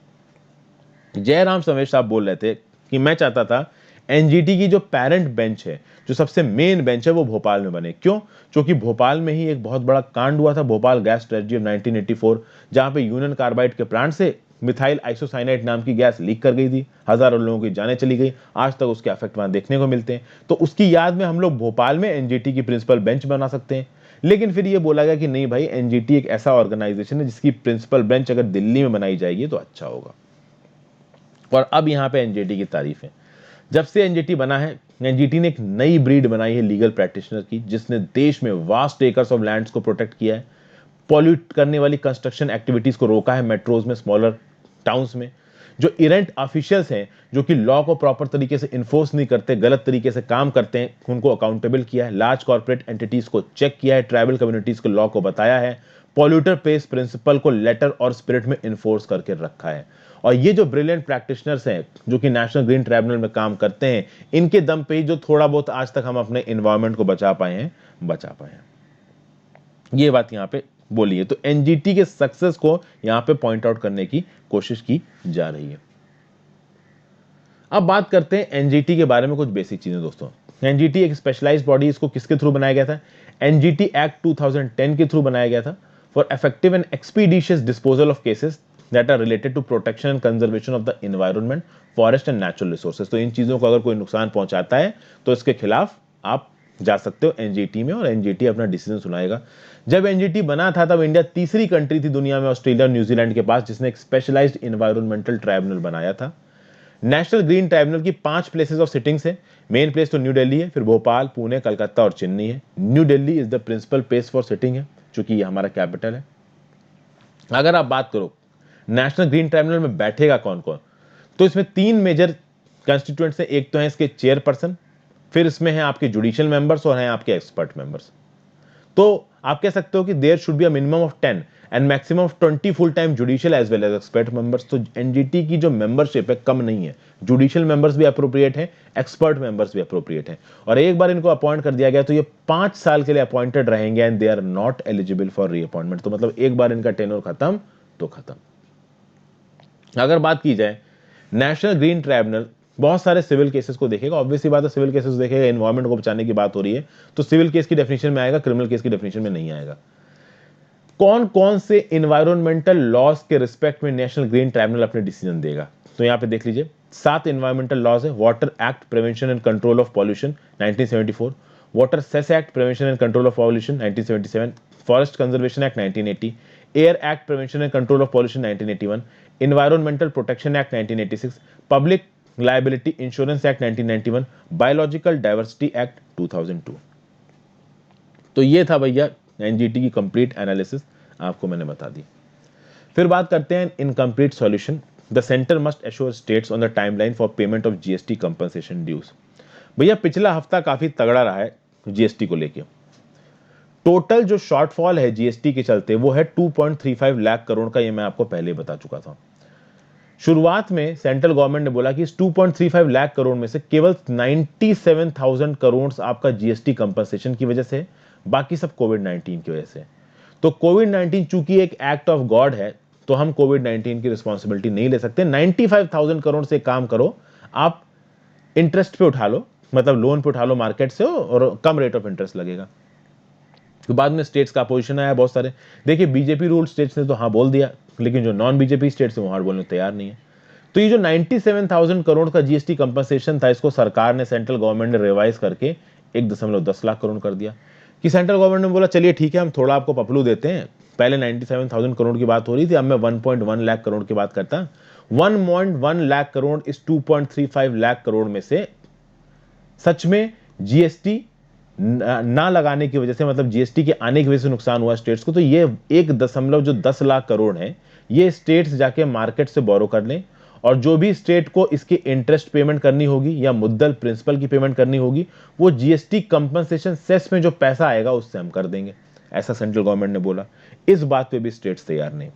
जयराम समेश साहब बोल रहे थे कि मैं चाहता था एनजीटी की जो पेरेंट बेंच है, जो सबसे मेन बेंच है, वो भोपाल में बने। क्यों? क्योंकि भोपाल में ही एक बहुत बड़ा कांड हुआ था, भोपाल गैस ट्रेजेडी ऑफ 1984, जहां पे यूनियन कार्बाइड के प्लांट से मिथाइल आइसोसाइनाइड नाम की गैस लीक कर गई थी, हजारों लोगों की जानें चली गई। आज तक उसके इफेक्ट वहां देखने को मिलते हैं। तो उसकी याद में हम लोग भोपाल में एनजीटी की प्रिंसिपल बेंच बना सकते हैं। लेकिन फिर ये बोला गया कि नहीं भाई, एनजीटी एक ऐसा ऑर्गेनाइजेशन है जिसकी प्रिंसिपल बेंच अगर दिल्ली में बनाई जाएगी तो अच्छा होगा। और अब यहां पे एनजीटी की तारीफ है। जब से एनजीटी बना है, एनजीटी ने एक नई ब्रीड बनाई है लीगल प्रैक्टिशनर की, जिसने देश में वास्ट एकर्स ऑफ लैंड्स को प्रोटेक्ट किया है, पॉल्यूट करने वाली कंस्ट्रक्शन एक्टिविटीज को रोका है मेट्रोज में, स्मॉलर टाउन्स में। जो इरेंट ऑफिशियल्स हैं, जो कि लॉ को प्रॉपर तरीके से इन्फोर्स नहीं करते, गलत तरीके से काम करते हैं, उनको अकाउंटेबल किया है। लार्ज कॉर्पोरेट एंटिटीज को चेक किया है, ट्राइबल कम्युनिटीज को लॉ को बताया है, पॉल्यूटर पेस प्रिंसिपल को लेटर और स्पिरिट में इन्फोर्स करके रखा है। और ये जो ब्रिलियंट प्रैक्टिशनर्स हैं, जो कि नेशनल ग्रीन ट्राइब्यूनल में काम करते हैं, इनके दम पे ही जो थोड़ा बहुत आज तक हम अपने एनवायरनमेंट को बचा पाए हैं। ये बात यहां पे बोली है। तो एनजीटी के सक्सेस को यहां पे पॉइंट आउट करने की कोशिश की जा रही है। अब बात करते हैं एनजीटी के बारे में कुछ बेसिक चीजें दोस्तों। एनजीटी एक स्पेशलाइज्ड बॉडी, इसको किसके थ्रू बनाया गया था? एनजीटी एक्ट 2010 के थ्रू बनाया गया था, for effective and expeditious disposal of cases that are related to protection and conservation of the environment, forest and natural resources. तो इन चीजों को अगर कोई नुकसान पहुंचाता है तो इसके खिलाफ आप जा सकते हो एनजीटी में, और एनजीटी अपना डिसीजन सुनाएगा। जब एनजीटी बना था तब इंडिया तीसरी कंट्री थी दुनिया में, ऑस्ट्रेलिया और न्यूजीलैंड के पास, जिसने एक स्पेशलाइज्ड एनवायरमेंटल ट्राइब्यूनल बनाया था। नेशनल ग्रीन ट्राइब्यूनल की 5 प्लेसेस ऑफ सिटिंग्स है। मेन प्लेस तो न्यू दिल्ली है, फिर भोपाल, पुणे, कलकत्ता और चेन्नई है। New Delhi is the principal place for sitting है, चूंकि ये हमारा कैपिटल है। अगर आप बात करो नेशनल ग्रीन ट्राइब्यूनल में बैठेगा कौन कौन, तो इसमें 3 मेजर कंस्टिट्यूएंट्स हैं। एक तो है इसके चेयरपर्सन, फिर इसमें है आपके जुडिशियल मेंबर्स और हैं आपके एक्सपर्ट मेंबर्स। तो आप कह सकते हो कि there should be a minimum of 10 and maximum of 20 full time judicial as well as expert members. तो एनजीटी की जो मेंबरशिप है कम नहीं है, जुडिशियल मेंबर्स भी अप्रोप्रिएट है, एक्सपर्ट मेंबर्स भी अप्रोप्रिएट है। और एक बार इनको अपॉइंट कर दिया गया तो ये 5 साल के लिए अपॉइंटेड रहेंगे and they are not eligible for reappointment. तो मतलब एक बार इनका टेन्योर खत्म तो खत्म। अगर बात की जाए नेशनल ग्रीन ट्राइब्यूनल बहुत सारे सिविल केसेस को देखेगा, ऑब्वियसली बात है सिविल केसेस देखेगा, एनवायरमेंट को बचाने की बात हो रही है तो सिविल केस की डेफिनेशन में आएगा, क्रिमिनल केस की डेफिनेशन में नहीं आएगा। कौन कौन से इन्वायरमेंटल लॉज के रिस्पेक्ट में नेशनल ग्रीन ट्राइब्यूनल अपने डिसीजन देगा, तो यहां पे देख लीजिए 7 इन्वायरमेंटल लॉज है। Water act prevention and control of pollution 1974, water cess act prevention and control of pollution 1977, forest conservation act 1980, air act prevention and control of pollution 1981, environmental protection act 1986, public liability insurance act 1991, biological diversity act 2002। तो ये था भैया NGT की complete analysis, आपको मैंने बता दी। फिर बात करते हैं incomplete solution. The centre must assure states on the timeline for payment of GST compensation dues. भैया पिछला हफ्ता काफी तगड़ा रहा है जीएसटी को लेके। टोटल जो शॉर्टफॉल है जीएसटी के चलते वो है 2.35 लाख करोड़ का, ये मैं आपको पहले बता चुका था। शुरुआत में सेंट्रल गवर्नमेंट ने बोला कि इस 2.35 लाख करोड़ में से केवल 97,000 करोड़ आपका जीएसटी कंपनसेशन की वजह से, बाकी सब कोविड-19 की वजह से। तो कोविड-19 चूंकि एक एक्ट ऑफ गॉड है तो हम कोविड-19 की रिस्पॉन्सिबिलिटी नहीं ले सकते। 95,000 करोड़ से काम करो, आप इंटरेस्ट पे उठा लो, मतलब लोन पे उठा लो मार्केट से और कम रेट ऑफ इंटरेस्ट लगेगा। तो बाद में स्टेट्स का अपोजिशन आया बहुत सारे। देखिए बीजेपी रूल स्टेट्स ने तो हाँ बोल दिया, लेकिन जो नॉन बीजेपी स्टेट्स है वो हाँ बोलने तैयार नहीं है। तो ये जो 97,000 करोड़ का जीएसटी कंपनसेशन था, इसको सरकार ने, सेंट्रल गवर्नमेंट ने रिवाइज करके 1.10 लाख करोड़ कर दिया। कि सेंट्रल गवर्नमेंट ने बोला चलिए ठीक है हम थोड़ा आपको पपलू देते हैं, पहले 97,000 करोड़ की बात हो रही थी, अब मैं 1.1 लाख करोड़ की बात करता। 1.1 लाख करोड़ इस 2.35 लाख करोड़ में से सच में जीएसटी ना लगाने की वजह से, मतलब जीएसटी के आने की वजह से नुकसान हुआ स्टेट्स को, तो ये 1.10 लाख करोड़ है, ये स्टेट्स जाके मार्केट से बोरो कर लें और जो भी स्टेट को इसकी इंटरेस्ट पेमेंट करनी होगी या मुद्दल प्रिंसिपल की पेमेंट करनी होगी वो जीएसटी कंपनसेशन सेस में जो पैसा आएगा उससे हम कर देंगे, ऐसा सेंट्रल गवर्नमेंट ने बोला। इस बात पे भी स्टेट्स तैयार नहीं।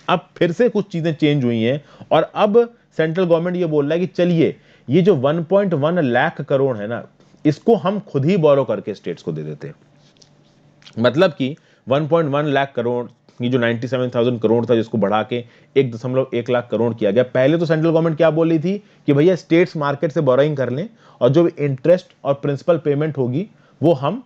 अब फिर से कुछ चीजें चेंज हुई हैं और अब सेंट्रल गवर्नमेंट ये बोल रहा है कि चलिए ये जो 1.1 लाख करोड़ है ना, इसको हम खुद ही बोरो करके स्टेट्स को दे देते हैं। मतलब कि 1.1 लाख करोड़, ये जो 97,000 करोड़ था जिसको बढ़ा के 1.1 लाख करोड़ किया गया। पहले तो सेंट्रल गवर्नमेंट क्या बोल रही थी कि भैया स्टेट्स मार्केट से बोरोइंग कर लें और जो इंटरेस्ट और प्रिंसिपल पेमेंट होगी वो हम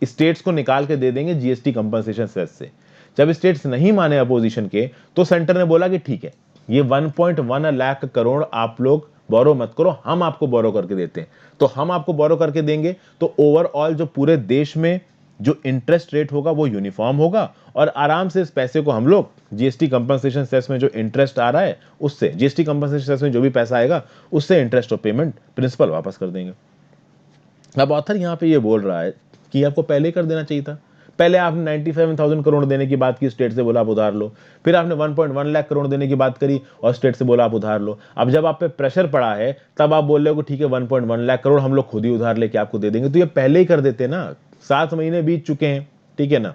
स्टेट्स को निकाल के दे देंगे जीएसटी कंपनसेशन सेस से। जब स्टेट्स नहीं माने अपोजिशन के तो सेंटर ने बोला कि ठीक है ये 1.1 लाख करोड़ आप लोग बोरो मत करो, हम आपको बोरो करके देते हैं। तो हम आपको बोरो करके देंगे तो ओवरऑल जो पूरे देश में जो इंटरेस्ट रेट होगा वो यूनिफॉर्म होगा और आराम से इस पैसे को हम लोग जीएसटी कंपनसेशन सेस में जो इंटरेस्ट आ रहा है उससे, जीएसटी कंपनसेशन सेस में जो भी पैसा आएगा उससे इंटरेस्ट और पेमेंट प्रिंसिपल वापस कर देंगे। अब ऑथर यहां पे ये बोल रहा है कि आपको पहले कर देना चाहिए था। पहले आपने 97,000 करोड़ देने की बात की, स्टेट से बोला आप उधार लो, फिर आपने 1.1 लाख करोड़ देने की बात करी और स्टेट से बोला आप उधार लो। अब जब आप पे प्रेशर पड़ा है तब आप बोल रहे हो कि ठीक है 1.1 लाख करोड़ हम लोग खुद ही उधार लेके आपको दे देंगे। तो ये पहले ही कर देते ना, 7 महीने बीत चुके हैं, ठीक है ना।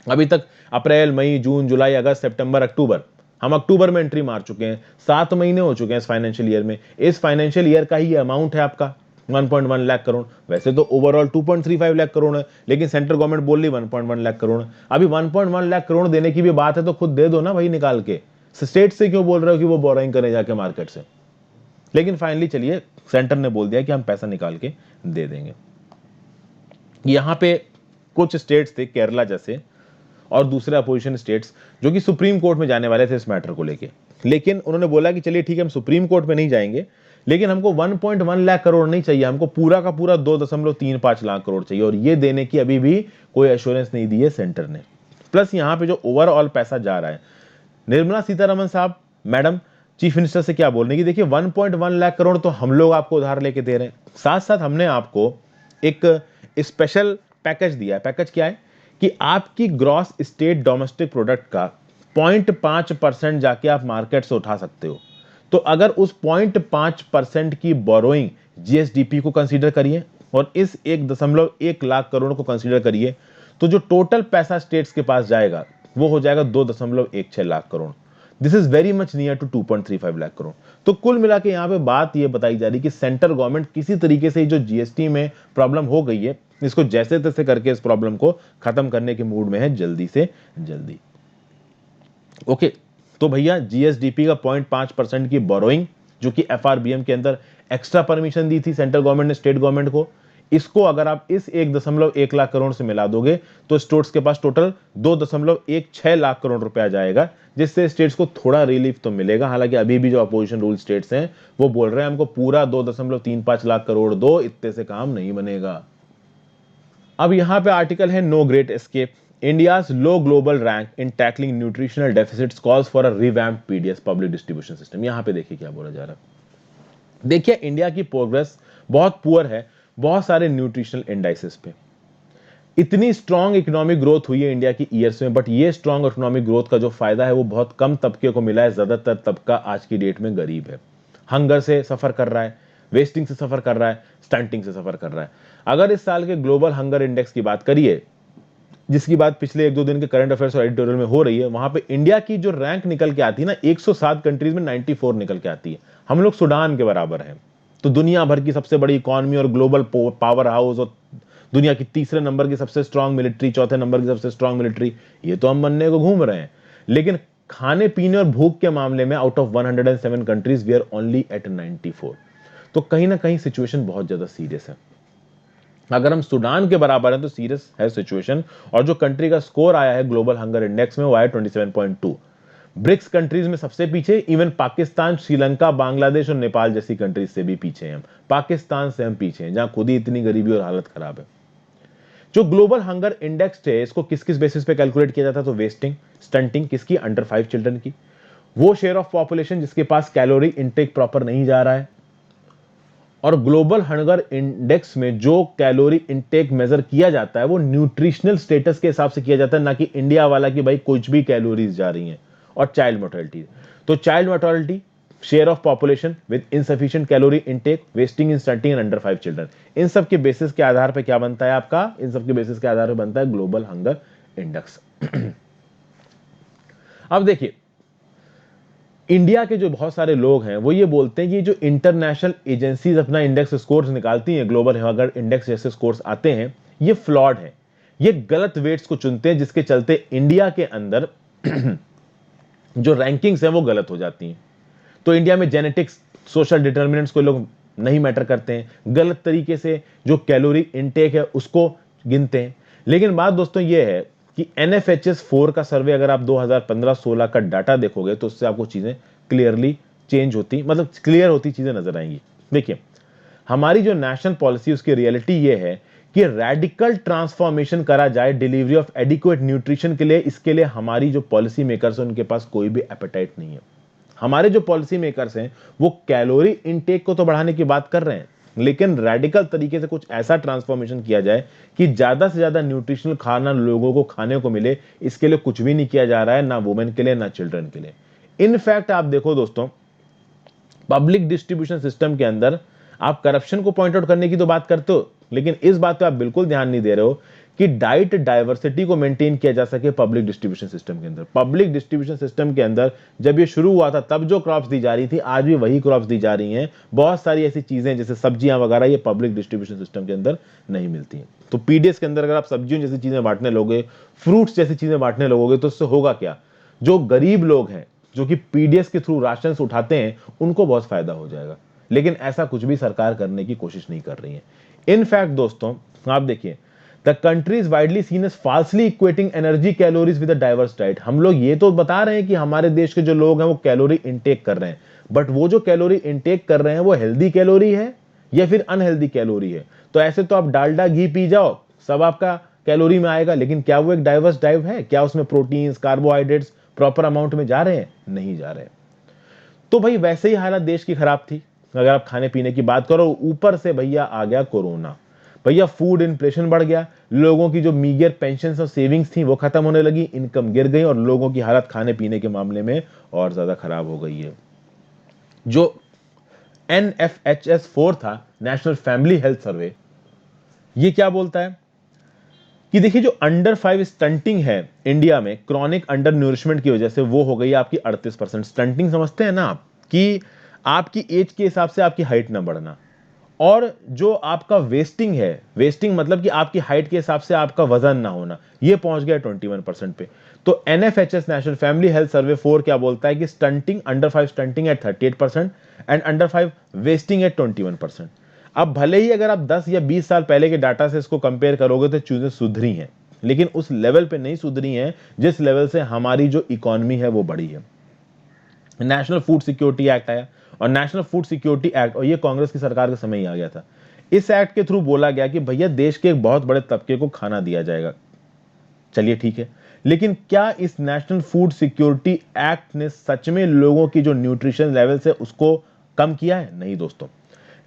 अभी तक अप्रैल, मई, जून, जुलाई, अगस्त, सितंबर, अक्टूबर, हम अक्टूबर में एंट्री मार चुके हैं, 7 महीने हो चुके हैं इस फाइनेंशियल ईयर में। इस फाइनेंशियल ईयर का ही अमाउंट है आपका 1.1 लाख करोड़। वैसे तो ओवरऑल 2.35 लाख करोड़ है, लेकिन सेंट्रल गवर्नमेंट बोल रही 1.1 लाख करोड़ है। अभी 1.1 लाख करोड़ देने की भी बात है तो खुद दे दो ना भाई निकाल के। स्टेट से क्यों बोल रहे हो कि वो बोरोइंग करे जाके मार्केट से। लेकिन फाइनली चलिए सेंटर ने बोल दिया कि हम पैसा निकाल के दे देंगे। यहां पे कुछ स्टेट्स थे केरला जैसे और दूसरे अपोजिशन स्टेट्स जो कि सुप्रीम कोर्ट में जाने वाले थे इस मैटर को लेके, लेकिन उन्होंने बोला कि चलिए ठीक है हम सुप्रीम कोर्ट में नहीं जाएंगे, लेकिन हमको 1.1 लाख करोड़ नहीं चाहिए, हमको पूरा का पूरा 2.35 लाख करोड़ चाहिए और ये देने की अभी भी कोई एश्योरेंस नहीं दी है सेंटर ने। प्लस यहां पे जो ओवरऑल पैसा जा रहा है, निर्मला सीतारमण साहब मैडम चीफ मिनिस्टर से क्या बोलने की, देखिए 1.1 लाख करोड़ तो हम लोग आपको उधार लेके दे रहे हैं, साथ साथ हमने आपको एक स्पेशल पैकेज दिया है। पैकेज क्या है कि आपकी ग्रॉस स्टेट डोमेस्टिक प्रोडक्ट का 0.5% जाके आप मार्केट से उठा सकते हो। तो अगर उस 0.5% की बोरोइंग जीएसडीपी को कंसीडर करिए और इस 1.1 लाख करोड़ को कंसीडर करिए, तो जो टोटल पैसा स्टेट्स के पास जाएगा वो हो जाएगा 2.16 lakh crore. This is very much near to 2.35 lakh crore. तो कुल मिला के यहाँ पे बात ये बताई जा रही कि सेंट्रल गवर्नमेंट किसी तरीके से जो जीएसटी में प्रॉब्लम हो गई है, इसको जैसे तैसे करके इस प्रॉब्लम को खत्म करने के मूड में है जल्दी से जल्दी। ओके, तो भैया जीएसडीपी का 0.5% की बोरोइंग जो कि एफआरबीएम के अंदर एक्स्ट्रा परमिशन दी थी सेंट्रल गवर्नमेंट ने स्टेट गवर्नमेंट को, इसको अगर आप इस 1.1 लाख करोड़ से मिला दोगे तो स्टेट्स के पास टोटल 2.16 लाख करोड़ रुपया जाएगा, जिससे स्टेट्स को थोड़ा रिलीफ तो मिलेगा। हालांकि अभी भी जो अपोजिशन रूल स्टेट्स हैं वो बोल रहे हैं हमको पूरा 2.35 लाख करोड़ दो, इतने से काम नहीं बनेगा। अब यहां पे आर्टिकल है no great escape, India's low global rank in tackling nutritional deficits calls for a revamped PDS public distribution system. यहां पे देखिए क्या बोला जा रहा है। देखिए इंडिया की प्रोग्रेस बहुत पुअर है बहुत सारे न्यूट्रिशनल इंडाइसेस पे। इतनी स्ट्रांग इकोनॉमिक ग्रोथ हुई है इंडिया की ईयर्स में, बट ये स्ट्रांग इकोनॉमिक ग्रोथ का जो फायदा है वो बहुत कम तबके को मिला है। ज्यादातर तबका आज की डेट में गरीब है, हंगर से सफर कर रहा है, वेस्टिंग से सफर कर रहा है, स्टंटिंग से सफर कर रहा है। अगर इस साल के ग्लोबल हंगर इंडेक्स की बात करिए, जिसकी बात पिछले एक दो दिन के करंट अफेयर्स और एडिटोरियल में हो रही है, वहां पे इंडिया की जो रैंक निकल के आती है ना, 107 कंट्रीज में 94 निकल के आती है। हम लोग सूडान के बराबर हैं। तो दुनिया भर की सबसे बड़ी इकोनॉमी और ग्लोबल पावर हाउस और दुनिया की तीसरे नंबर की सबसे स्ट्रांग मिलिट्री, चौथे नंबर की सबसे स्ट्रांग मिलिट्री, ये तो हम बनने को घूम रहे हैं। लेकिन खाने पीने और भूख के मामले में out of 107 countries we are only at 94। तो कहीं ना कहीं सिचुएशन बहुत ज्यादा सीरियस है। अगर हम सूडान के बराबर हैं तो सीरियस है सिचुएशन। और जो कंट्री का स्कोर आया है ग्लोबल हंगर इंडेक्स में वो आया 27.2। ब्रिक्स कंट्रीज में सबसे पीछे, इवन पाकिस्तान, श्रीलंका, बांग्लादेश और नेपाल जैसी कंट्रीज से भी पीछे हैं हम। पाकिस्तान से हम पीछे हैं जहां खुद ही इतनी गरीबी और हालत खराब है। जो ग्लोबल हंगर इंडेक्स है इसको किस किस बेसिस पे कैलकुलेट किया जाता है, तो वेस्टिंग, स्टंटिंग किसकी, अंडर 5 चिल्ड्रन की, वो शेयर ऑफ पॉपुलेशन जिसके पास कैलोरी इनटेक प्रॉपर नहीं जा रहा है। और ग्लोबल हंगर इंडेक्स में जो कैलोरी इनटेक मेजर किया जाता है वो न्यूट्रिशनल स्टेटस के हिसाब से किया जाता है, ना कि इंडिया वाला कि भाई कुछ भी कैलोरीज जा रही हैं। और चाइल्ड मोर्टेलिटी, तो child mortality, share of population with insufficient calorie intake, wasting in stunting and under 5 children, इन सब के बेसिस के आधार पर क्या बनता है आपका, इन सब के बेसिस के आधार पर बनता है ग्लोबल हंगर इंडेक्स। अब देखिए इंडिया के जो बहुत सारे लोग हैं वो ये बोलते हैं कि जो इंटरनेशनल एजेंसीज अपना इंडेक्स स्कोर्स निकालती हैं, ग्लोबल हंगर इंडेक्स जैसे स्कोर्स आते हैं, ये फ्लॉड है, ये गलत वेट्स को चुनते हैं, जिसके चलते इंडिया के अंदर जो रैंकिंग्स हैं वो गलत हो जाती हैं। तो इंडिया में जेनेटिक्स, सोशल डिटर्मिनेंट्स को लोग नहीं मैटर करते हैं, गलत तरीके से जो कैलोरी इनटेक है उसको गिनते हैं। लेकिन बात दोस्तों ये है कि NFHS 4 का सर्वे अगर आप 2015-16 का डाटा देखोगे तो उससे आपको चीजें क्लियरली चेंज होती, मतलब क्लियर होती चीजें नजर आएंगी। देखिए हमारी जो नेशनल पॉलिसी उसकी रियलिटी ये है कि रेडिकल ट्रांसफॉर्मेशन करा जाए डिलीवरी ऑफ एडिक्वेट न्यूट्रिशन के लिए। इसके लिए हमारी जो पॉलिसी मेकर्स हैं उनके पास कोई भी एपेटाइट नहीं है। हमारे जो पॉलिसी मेकर्स हैं वो कैलोरी इनटेक को तो बढ़ाने की बात कर रहे हैं, लेकिन रेडिकल तरीके से कुछ ऐसा ट्रांसफॉर्मेशन किया जाए कि ज्यादा से ज्यादा न्यूट्रिशनल खाना लोगों को खाने को मिले। इसके लिए कुछ भी नहीं किया जा रहा है, ना वुमेन के लिए ना चिल्ड्रन के लिए। इनफैक्ट आप देखो दोस्तों, पब्लिक डिस्ट्रीब्यूशन सिस्टम के अंदर आप करप्शन को पॉइंट आउट करने की तो बात करते हो, लेकिन इस बात पे आप बिल्कुल ध्यान नहीं दे रहे हो कि डाइट डाइवर्सिटी को मेंटेन किया जा सके पब्लिक डिस्ट्रीब्यूशन सिस्टम के अंदर। पब्लिक डिस्ट्रीब्यूशन सिस्टम के अंदर जब ये शुरू हुआ था तब जो क्रॉप्स दी जा रही थी आज भी वही क्रॉप्स दी जा रही हैं। बहुत सारी ऐसी चीजें जैसे सब्जियां वगैरह ये पब्लिक डिस्ट्रीब्यूशन सिस्टम के अंदर नहीं मिलती हैं। तो पीडीएस के अंदर अगर आप सब्जियों जैसी चीजें बांटने लोगे, फ्रूट्स जैसी चीजें बांटने लगोगे, तो उससे होगा क्या, जो गरीब लोग हैं जो कि पीडीएस के थ्रू राशन उठाते हैं उनको बहुत फायदा हो जाएगा। लेकिन ऐसा कुछ भी सरकार करने की कोशिश नहीं कर रही है। इनफैक्ट दोस्तों आप देखिए, the country is widely seen as falsely equating energy calories with a diverse diet. हम लोग ये तो बता रहे हैं कि हमारे देश के जो लोग हैं वो कैलोरी इनटेक कर रहे हैं, बट वो जो कैलोरी इनटेक कर रहे हैं वो हेल्दी कैलोरी है या फिर अनहेल्दी कैलोरी है। तो ऐसे तो आप डालडा घी पी जाओ, सब आपका कैलोरी में आएगा, लेकिन क्या वो एक डाइवर्स डाइट है? क्या उसमें प्रोटीन्स, कार्बोहाइड्रेट्स प्रॉपर अमाउंट में जा रहे हैं? नहीं जा रहे हैं। तो भाई वैसे ही हालत देश की खराब थी अगर आप खाने पीने की बात करो। ऊपर से भैया आ गया कोरोना, भैया फूड इन्फ्लेशन बढ़ गया, लोगों की जो मीगर पेंशन और सेविंग्स थी वो खत्म होने लगी, इनकम गिर गई और लोगों की हालत खाने पीने के मामले में और ज्यादा खराब हो गई है। जो NFHS4 था, नेशनल फैमिली हेल्थ सर्वे, ये क्या बोलता है कि देखिए जो अंडर 5 स्टंटिंग है इंडिया में क्रॉनिक अंडर न्यूरिशमेंट की वजह से, वो हो गई आपकी 38%। स्टंटिंग समझते हैं ना आप, कि आपकी एज के हिसाब से आपकी हाइट ना बढ़ना। और जो आपका वेस्टिंग है, वेस्टिंग मतलब कि आपकी हाइट के हिसाब से आपका वजन ना होना, ये पहुंच गया 21% पे। तो NFHS national family health survey 4 क्या बोलता है कि stunting, under 5 stunting at 38% and under 5 wasting at 21%। अब भले ही अगर आप 10 या 20 साल पहले के डाटा से इसको कंपेयर करोगे तो चीजें सुधरी हैं, लेकिन उस लेवल पे नहीं सुधरी हैं जिस लेवल से हमारी जो इकोनॉमी है वो बढ़ी है। नेशनल फूड सिक्योरिटी एक्ट आया, और नेशनल फूड सिक्योरिटी एक्ट, और ये कांग्रेस की सरकार के समय ही आ गया था। इस एक्ट के थ्रू बोला गया कि भैया देश के एक बहुत बड़े तबके को खाना दिया जाएगा। चलिए ठीक है, लेकिन क्या इस नेशनल फूड सिक्योरिटी एक्ट ने सच में लोगों की जो न्यूट्रिशन लेवल है उसको कम किया है? नहीं दोस्तों।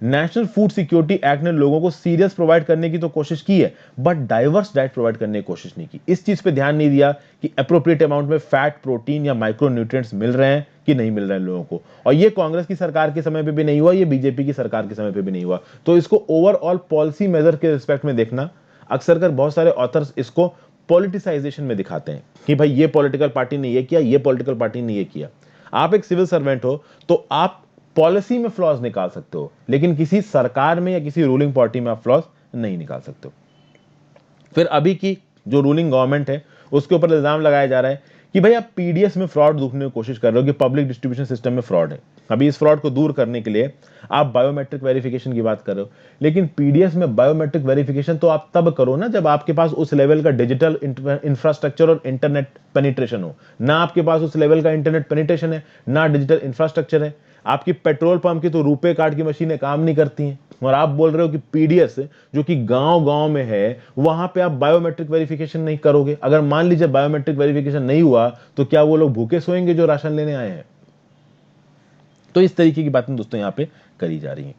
नेशनल फूड सिक्योरिटी एक्ट ने लोगों को सीरियस प्रोवाइड करने की तो कोशिश की है, बट डाइवर्स डाइट प्रोवाइड करने की कोशिश नहीं की। इस चीज पे ध्यान नहीं दिया कि अप्रोप्रिएट अमाउंट में फैट, प्रोटीन या माइक्रो न्यूट्रिएंट्स मिल रहे हैं कि नहीं मिल रहे हैं लोगों को। और ये कांग्रेस की सरकार के समय पे भी नहीं हुआ, ये बीजेपी की सरकार के समय पे भी नहीं हुआ। तो इसको ओवरऑल पॉलिसी मेजर के रिस्पेक्ट में देखना। अक्सर कर बहुत सारे ऑथर्स इसको पॉलिटिसाइजेशन में दिखाते हैं कि भाई ये पॉलिटिकल पार्टी ने ये किया, ये पॉलिटिकल पार्टी ने ये किया। आप एक सिविल सर्वेंट हो तो आप पॉलिसी में फ्लॉज निकाल सकते हो, लेकिन किसी सरकार में या किसी रूलिंग पार्टी में आप फ्लॉज नहीं निकाल सकते हो। फिर अभी की जो रूलिंग गवर्नमेंट है उसके ऊपर इल्जाम लगाया जा रहा है कि भाई आप पीडीएस में फ्रॉड ढूंढने की कोशिश कर रहे हो, कि पब्लिक डिस्ट्रीब्यूशन सिस्टम में फ्रॉड है। अभी इस फ्रॉड को दूर करने के लिए आप बायोमेट्रिक वेरिफिकेशन की बात कर रहे हो, लेकिन पीडीएस में बायोमेट्रिक वेरिफिकेशन तो आप तब करो ना जब आपके पास उस लेवल का डिजिटल इंफ्रास्ट्रक्चर और इंटरनेट पेनिट्रेशन हो। ना आपके पास उस लेवल का इंटरनेट पेनिट्रेशन है, ना डिजिटल इंफ्रास्ट्रक्चर है। आपकी पेट्रोल पंप की तो रुपए कार्ड की मशीनें काम नहीं करती हैं, और आप बोल रहे हो कि पीडीएस जो कि गांव गांव में है वहां पे आप बायोमेट्रिक वेरिफिकेशन नहीं करोगे। अगर मान लीजिए बायोमेट्रिक वेरिफिकेशन नहीं हुआ तो क्या वो लोग भूखे सोएंगे जो राशन लेने आए हैं? तो इस तरीके की बातें दोस्तों यहां पे करी जा रही हैं।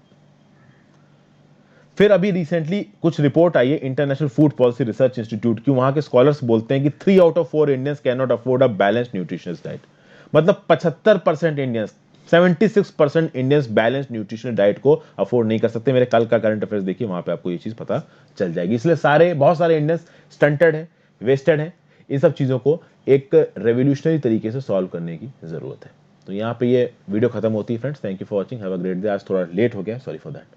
फिर अभी रिसेंटली कुछ रिपोर्ट आई है international food policy research institute की। वहां के स्कॉलर्स बोलते हैं कि 3 out of 4 Indians can not afford a balanced nutritious diet. मतलब 75% Indians, 76% Indians balance nutritional diet को अफोर्ड नहीं कर सकते। मेरे कल का करंट अफेयर्स देखिए, वहां पे आपको ये चीज पता चल जाएगी। इसलिए बहुत सारे इंडियंस स्टंटेड है, वेस्टेड है। इन सब चीजों को एक रेवोल्यूशनरी तरीके से सॉल्व करने की जरूरत है। तो यहाँ पे ये वीडियो खत्म होती है friends. Thank you for watching, have a great day. आज थोड़ा लेट हो गया, सॉरी फॉर दैट।